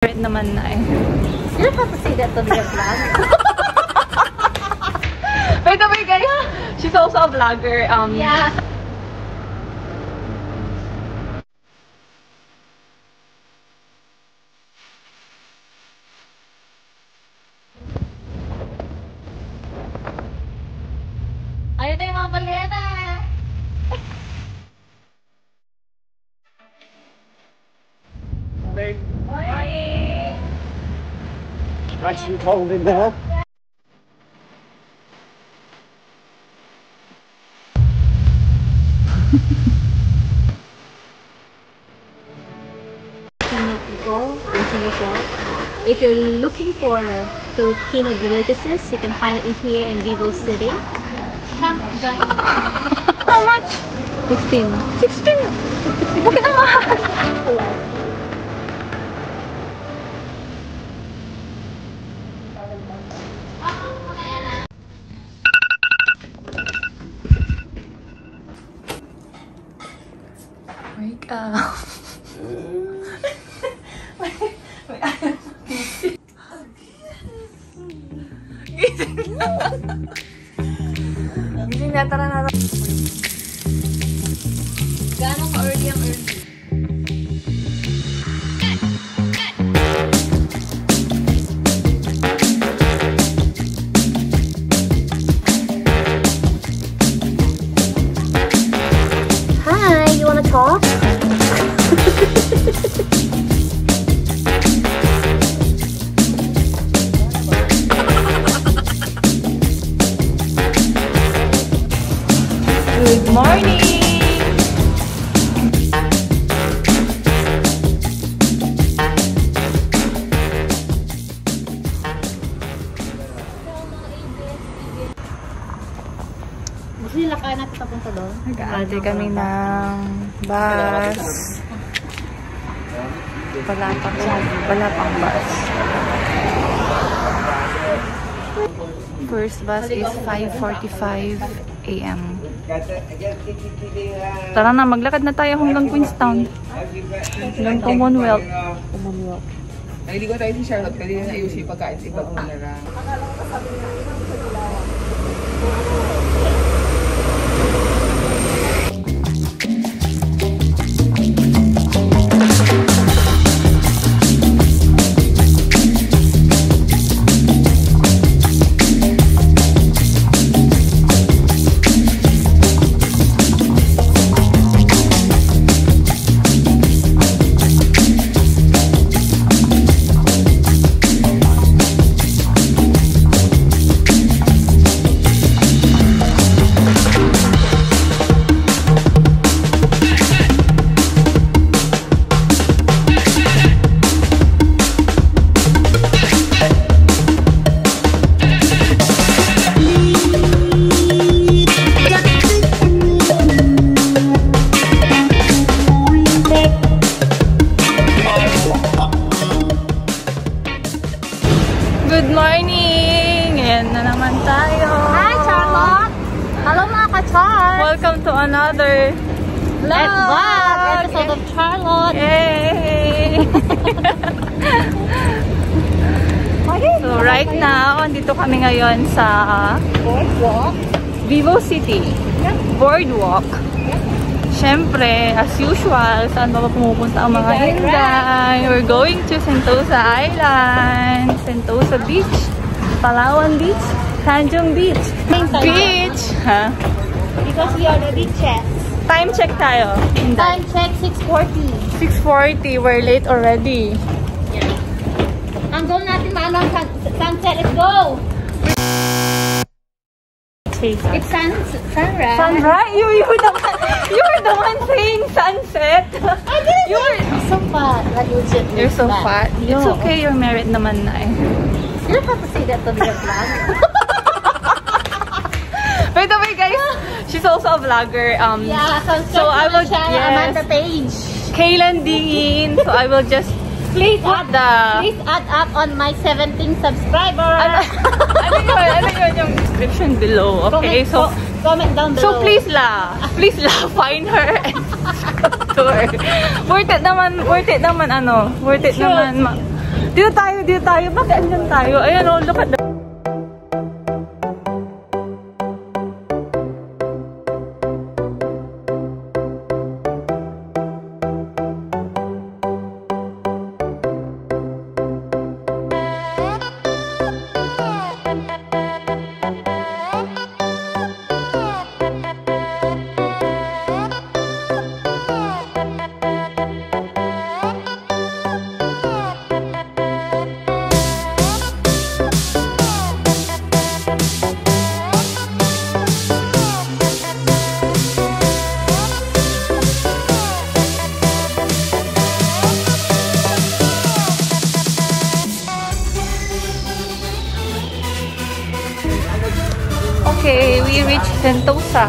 Naman na eh. You don't have to say that to be a vlog. By the way guys, she's also a vlogger. Yeah. Ayun na yung mga balena. Nice and cold in there. People in Singapore. If you're looking for Filipino delicacies, you can find it in here in Vivo City. How much? 16. 16! Bakit ang mahal? Wake up. Gising na, tara na. Gano'ng ka-early ang early? Hi, you wanna talk? Good morning! Gusto nila kaya natin papunta doon? Nag-aantay kami ng bus. Wala pang bus. First bus is 5:45 AM. Tara na, maglakad na tayo hanggang Queenstown. Hanggang Commonwealth. Naliligo tayo si Charlotte kasi na ayusin pagkain sa iba muna na. Good morning! Ayan na naman tayo. Hi, Charlotte! Hello mga ka-Char! Welcome to another Episode of Charlotte! Yay! So right now, andito kami ngayon sa Boardwalk. Vivo City. Boardwalk. Siyempre, as usual, saan ba pumupunta ang mga Inday? We're going to Sentosa Island, Sentosa Beach, Palawan Beach, Tanjung Beach. Beach! Ha? Because we are the beaches. Time check tayo. Inday. Time check, 6:40. 6:40. We're late already. Ang goal natin maano ang sunset. Let's go! It's sunrise. Sunrise? You were the one saying sunset. I didn't I'm so fat. Like, You're so fat. It's okay, you're married naman na eh. You don't have to say that to be a vlog. By the way guys, she's also a vlogger. Yeah, so I will Amanda Page. Kaylan Dingin. So I will just please add up on my 17 subscribers. Ano yun yung description below. Okay, comment down below. So please find her and subscribe to her. Worth it naman Dito tayo. Bakit andyan tayo? Ayan o, look at that. Okay, we reached Sentosa.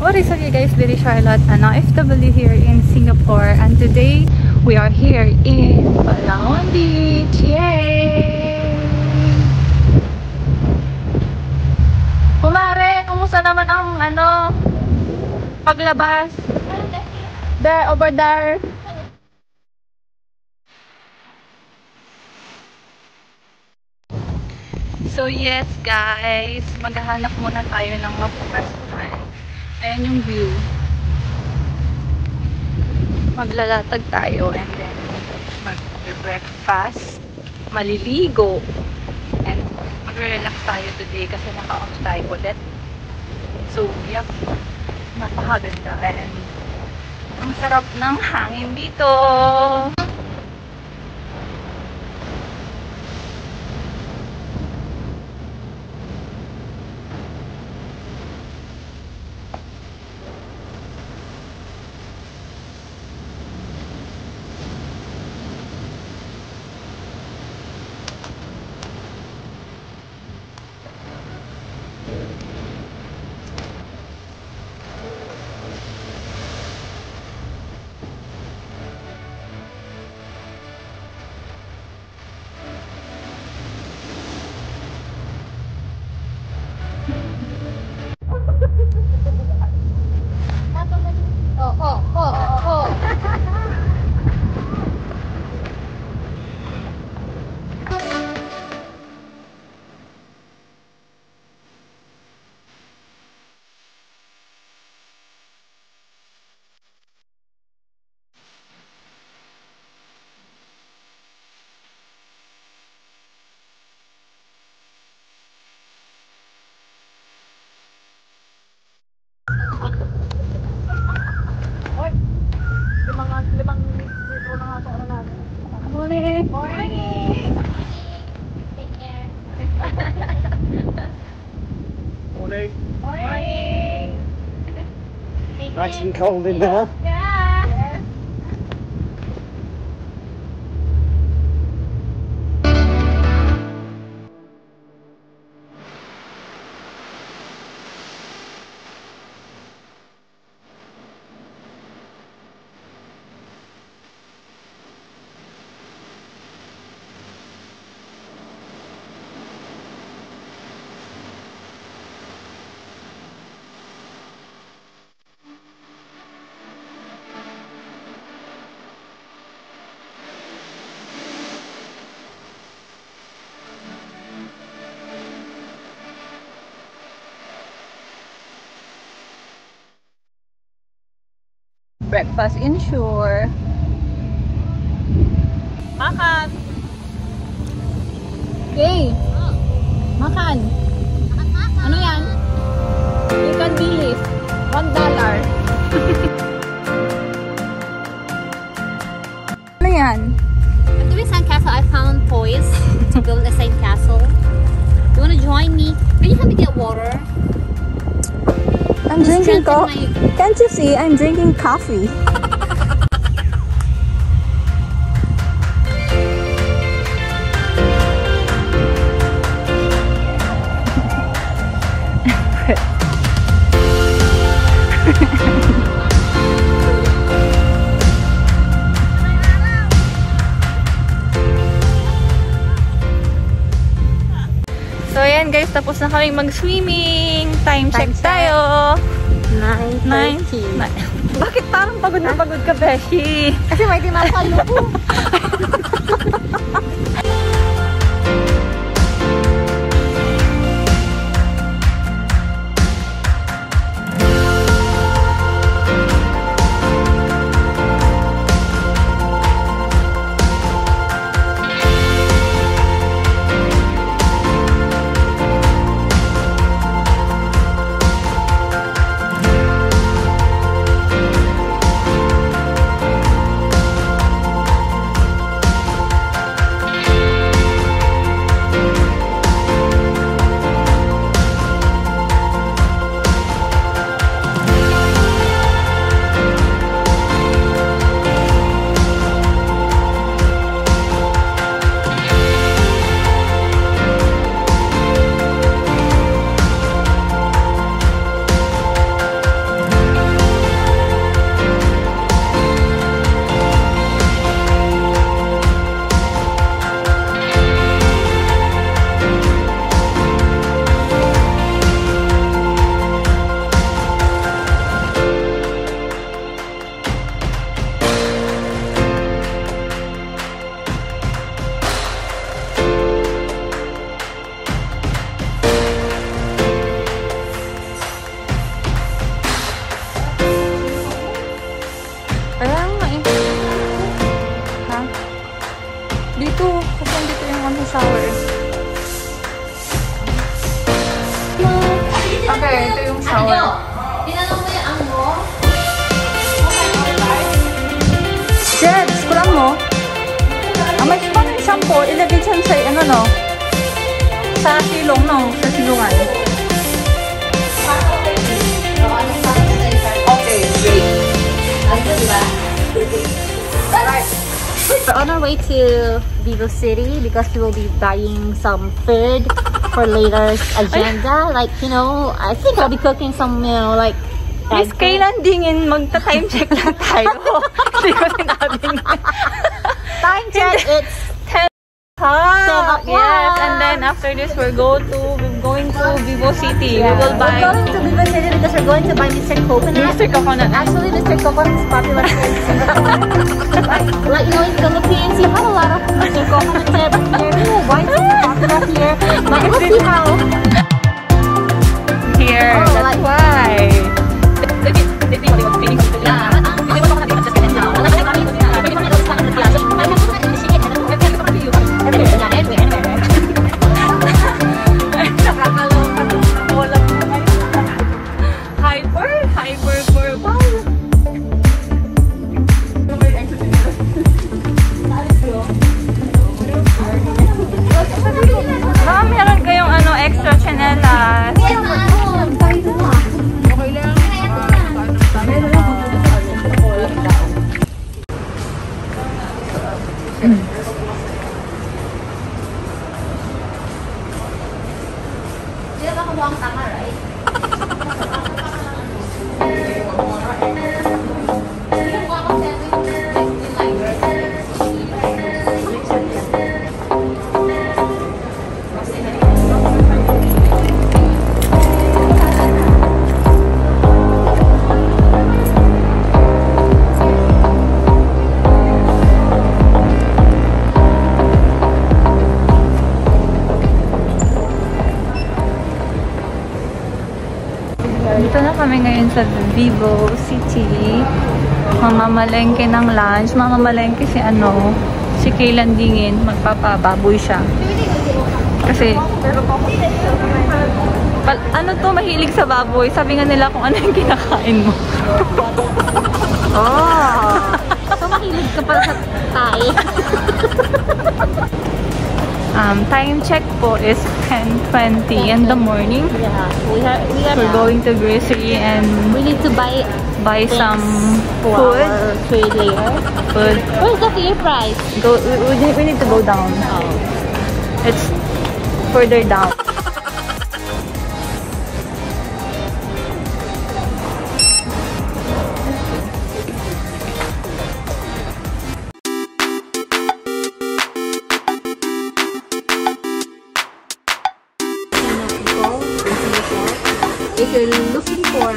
What is up, you guys? This is Charlotte, an OFW here in Singapore, and today we are here in Palawan Beach. Yay! Kumare, kumusta naman ang paglabas? There, over there. So yes guys, maghahanap muna tayo ng mapapasukan. Ayan yung view. Maglalatag tayo and then mag-breakfast, maliligo, and mag-relax tayo today kasi naka-off tayo ulit. So, yep, napakaganda and ang sarap ng hangin dito. Morning! Morning! Take care. Morning. Morning! Nice and cold in there. Yeah! Breakfast in Shore. Makan! Hey! Makan! Ano yan? Ikan bilis. $1. Ano yan? I'm doing sandcastle. I found toys to build a sandcastle. You wanna join me? Can you help me get water? I'm drinking coffee. Can't you see? I'm drinking coffee. So ayan guys, tapos na kaming mag-swimming. Time check tayo. 9:30. Bakit parang pagod na pagod ka, Beshi? Kasi may tinapalo ko. Okay, ito yung shower. Tinanong mo yung mo? Jebs, kulang mo? May paano yung shampoo? Ilagay dyan sa, ano no? Sa silong, no? Sa silungan. Okay, great. We're on our way to Vivo City because we will be buying some food for later's agenda. Like, you know, I think I'll be cooking some, you know, like... Miss, kailan dingin magta-time check lang tayo? Hindi ko sinabing. Time check, it's 10 o'clock. Yes, and then after this, we're going to Vivo City. Yeah. We will buy... We're going to Vivo City because we're going to buy Mr. Coconut. Mr. Coconut. Actually, Mr. Coconut is popular here in Singapore. Like, you know, in Philippines, you have a lot of Mr. Coconut here, but here, why is it popular here? But we'll see how. Here, Oh, that's like- why. Hyper for wow. Baka meron kayong ano extra chanelas. Dito na kami ngayon sa Vivo City. Mamamalengke ng lunch. Mamamalengke si si Kaylan Dingin. Magpapababoy siya. Kasi, mahilig sa baboy. Sabi nga nila kung ano yung kinakain mo. Oh! So, mahilig ka pala sa tae. Time check po is 10:20 in the morning. Yeah. We are We're going to grocery and we need to buy some for food. our trade later. Food. Where's the fair price? We need to go down. Oh. It's further down. If you're looking for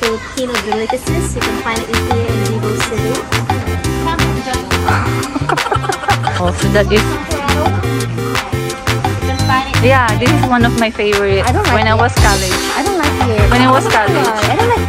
Filipino delicacies, you can find it here in Vivo City. Oh, so that is... You can find it. Yeah, this is one of my favorites I don't like when I it. was college. I don't like it. When I was college. I don't like.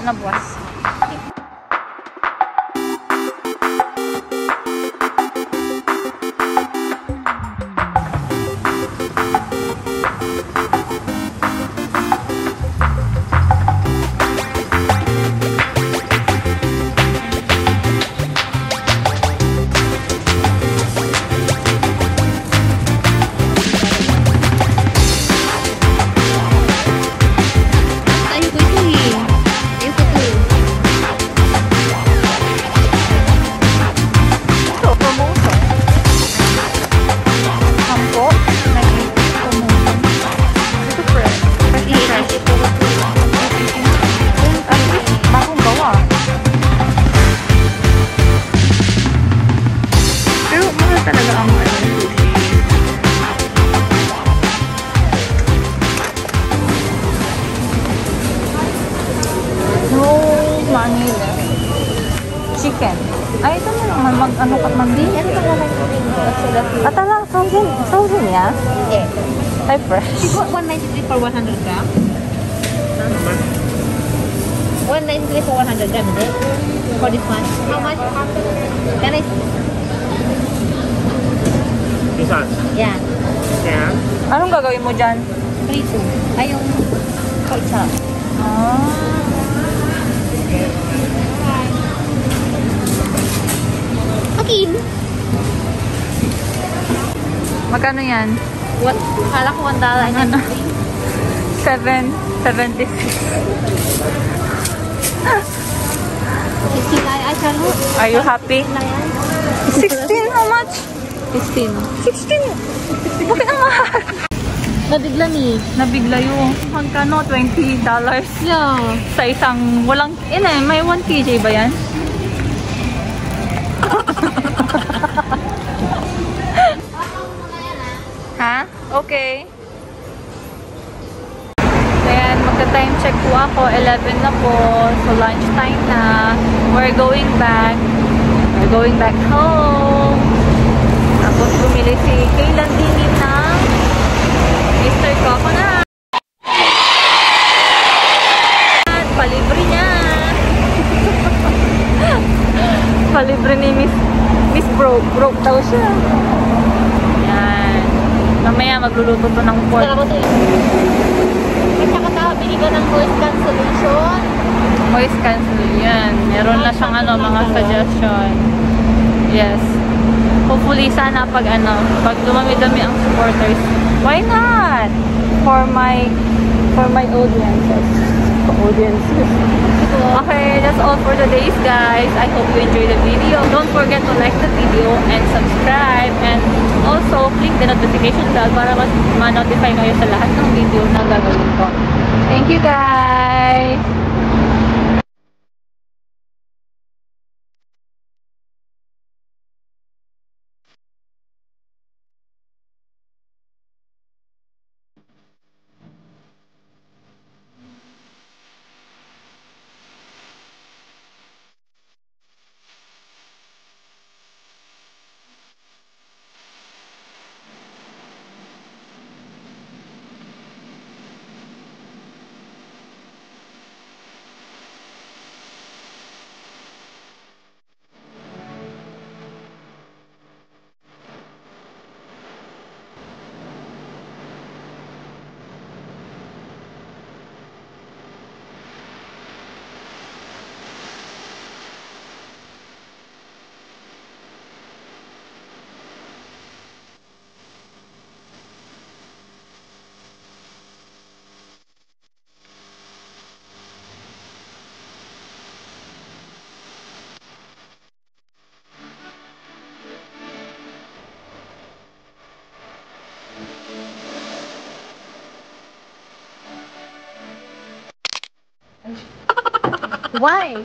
Na buwas. Chicken. Ay, ito na naman. Mag-ano ka mag-di? Ano ba naman yung Atala, frozen ya? Yeah. Ay, fresh. She got 193 for 100 gram. 193 for 100 gram, is it? For this one. How much? Can I? This one? Yeah. Yeah. Anong gagawin mo dyan? 3-2. Ay, yung pork chop. Ah. Akin. Magkano yan? What? Kala ko $1 and $7.76. 16 I tell you. Are you happy? Lang yan. 16? How much? 16. 16? Bakit ang mahal? Nabigla ni. Nabigla yung magkano? $20 Yeah. sa isang walang... may 1 kg ba yan? Ha? Okay. Ayan, magta-time check po ako. 11 na po. So, lunch time na. We're going back. We're going back home. Tapos, bumili si Kaylan Dingin ng Mr. Coconut. Palibre niya. Palibre ni Miss Broke. Broke daw siya. Yan. Mamaya magluluto to ng pork. Kala ko ito At saka bili ko ng voice cancellation. Voice cancel yan. Meron na siyang mga suggestion. Yes. Hopefully sana pag dumami-dami ang supporters. Why not? For my audiences. Okay, that's all for today's guys. I hope you enjoyed the video. Don't forget to like the video and subscribe, and also click the natin notification bell para mas ma-notify kayo sa lahat ng video na gagawin ko. Thank you guys! Why?